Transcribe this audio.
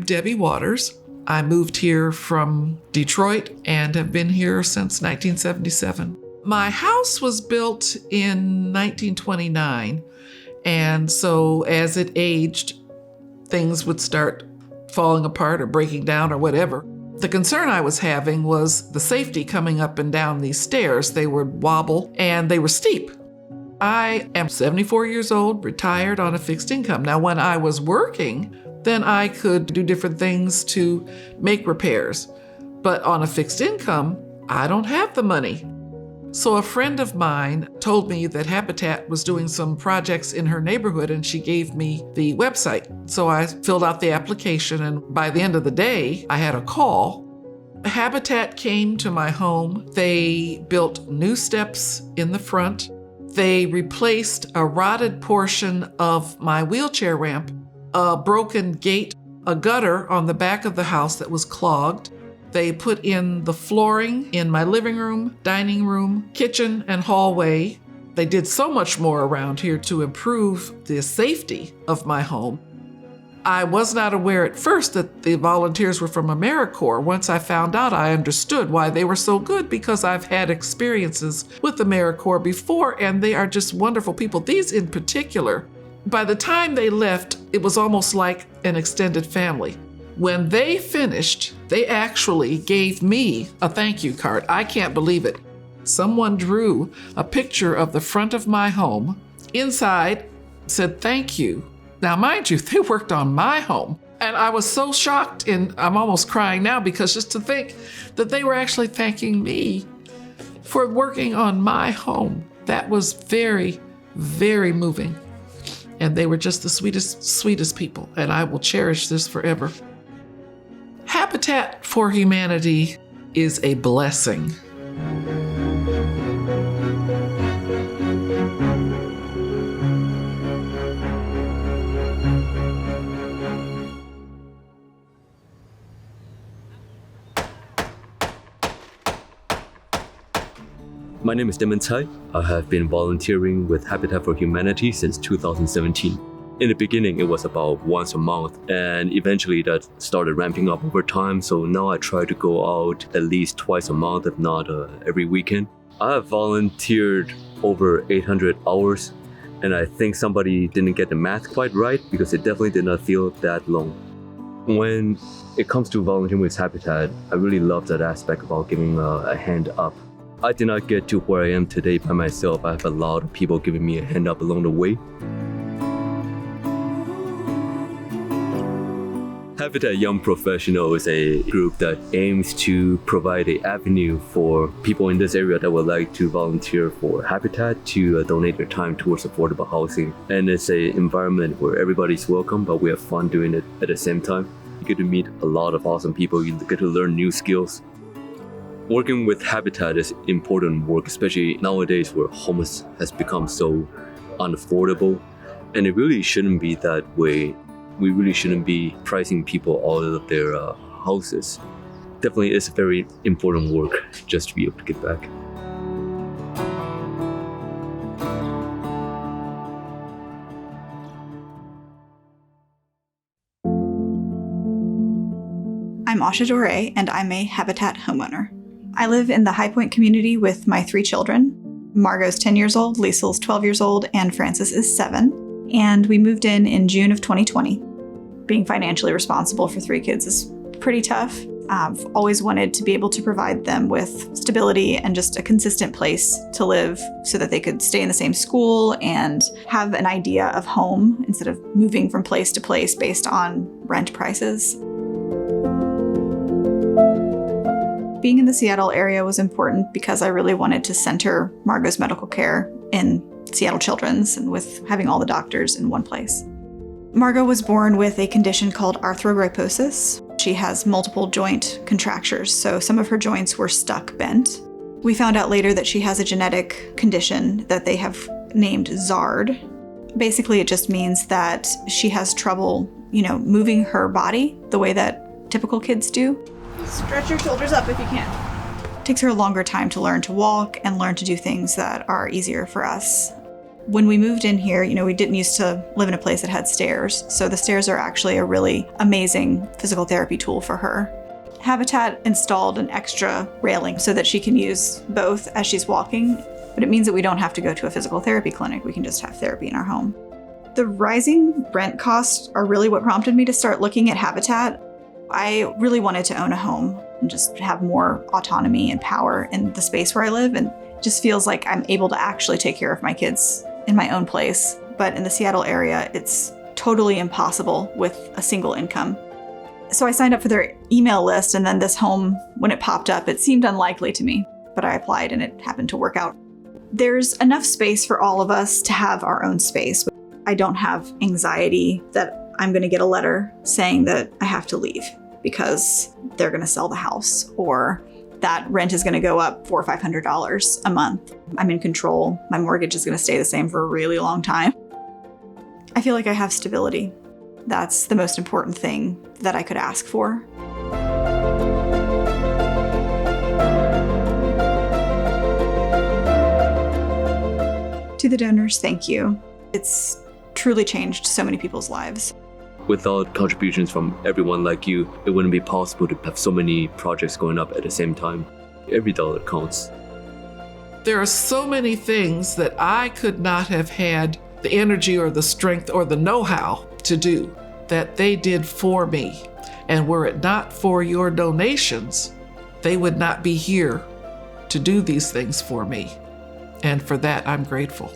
Debbie Waters. I moved here from Detroit and have been here since 1977. My house was built in 1929, and so as it aged, things would start falling apart or breaking down or whatever. The concern I was having was the safety coming up and down these stairs. They would wobble and they were steep. I am 74 years old, retired on a fixed income. Now, when I was working, then I could do different things to make repairs. But on a fixed income, I don't have the money. So a friend of mine told me that Habitat was doing some projects in her neighborhood, and she gave me the website. So I filled out the application, and by the end of the day, I had a call. Habitat came to my home. They built new steps in the front. They replaced a rotted portion of my wheelchair ramp, a broken gate, a gutter on the back of the house that was clogged. They put in the flooring in my living room, dining room, kitchen, and hallway. They did so much more around here to improve the safety of my home. I was not aware at first that the volunteers were from AmeriCorps. Once I found out, I understood why they were so good, because I've had experiences with AmeriCorps before, and they are just wonderful people. These in particular, by the time they left, it was almost like an extended family. When they finished, they actually gave me a thank you card. I can't believe it. Someone drew a picture of the front of my home. Inside said, "Thank you." Now, mind you, they worked on my home. And I was so shocked, and I'm almost crying now, because just to think that they were actually thanking me for working on my home, that was very, very moving. And they were just the sweetest people, and I will cherish this forever. Habitat for Humanity is a blessing. My name is Damon Ty. I have been volunteering with Habitat for Humanity since 2017. In the beginning, it was about once a month, and eventually that started ramping up over time. So now I try to go out at least twice a month, if not every weekend. I have volunteered over 800 hours, and I think somebody didn't get the math quite right, because it definitely did not feel that long. When it comes to volunteering with Habitat, I really love that aspect about giving a hand up. I did not get to where I am today by myself. I have a lot of people giving me a hand up along the way. Habitat Young Professional is a group that aims to provide an avenue for people in this area that would like to volunteer for Habitat to donate their time towards affordable housing. And it's an environment where everybody's welcome, but we have fun doing it at the same time. You get to meet a lot of awesome people. You get to learn new skills. Working with Habitat is important work, especially nowadays where homeless has become so unaffordable. And it really shouldn't be that way. We really shouldn't be pricing people out of their houses. Definitely is very important work just to be able to get back. I'm Asha Doray, and I'm a Habitat homeowner. I live in the High Point community with my 3 children. Margot's 10 years old, Liesel's 12 years old, and Francis is 7. And we moved in June of 2020. Being financially responsible for 3 kids is pretty tough. I've always wanted to be able to provide them with stability and just a consistent place to live so that they could stay in the same school and have an idea of home instead of moving from place to place based on rent prices. Being in the Seattle area was important because I really wanted to center Margot's medical care in Seattle Children's and with having all the doctors in one place. Margot was born with a condition called arthrogryposis. She has multiple joint contractures, so some of her joints were stuck bent. We found out later that she has a genetic condition that they have named ZARD. Basically, it just means that she has trouble, moving her body the way that typical kids do. Stretch your shoulders up if you can. It takes her a longer time to learn to walk and learn to do things that are easier for us. When we moved in here, we didn't used to live in a place that had stairs. So the stairs are actually a really amazing physical therapy tool for her. Habitat installed an extra railing so that she can use both as she's walking, but it means that we don't have to go to a physical therapy clinic. We can just have therapy in our home. The rising rent costs are really what prompted me to start looking at Habitat. I really wanted to own a home and just have more autonomy and power in the space where I live, and it just feels like I'm able to actually take care of my kids in my own place. But in the Seattle area, it's totally impossible with a single income. So I signed up for their email list, and then this home, when it popped up, it seemed unlikely to me, but I applied and it happened to work out. There's enough space for all of us to have our own space. I don't have anxiety that I'm going to get a letter saying that I have to leave because they're going to sell the house, or that rent is going to go up $400 or $500 a month. I'm in control. My mortgage is going to stay the same for a really long time. I feel like I have stability. That's the most important thing that I could ask for. To the donors, thank you. It's truly changed so many people's lives. Without contributions from everyone like you, it wouldn't be possible to have so many projects going up at the same time. Every dollar counts. There are so many things that I could not have had the energy or the strength or the know-how to do that they did for me. And were it not for your donations, they would not be here to do these things for me. And for that, I'm grateful.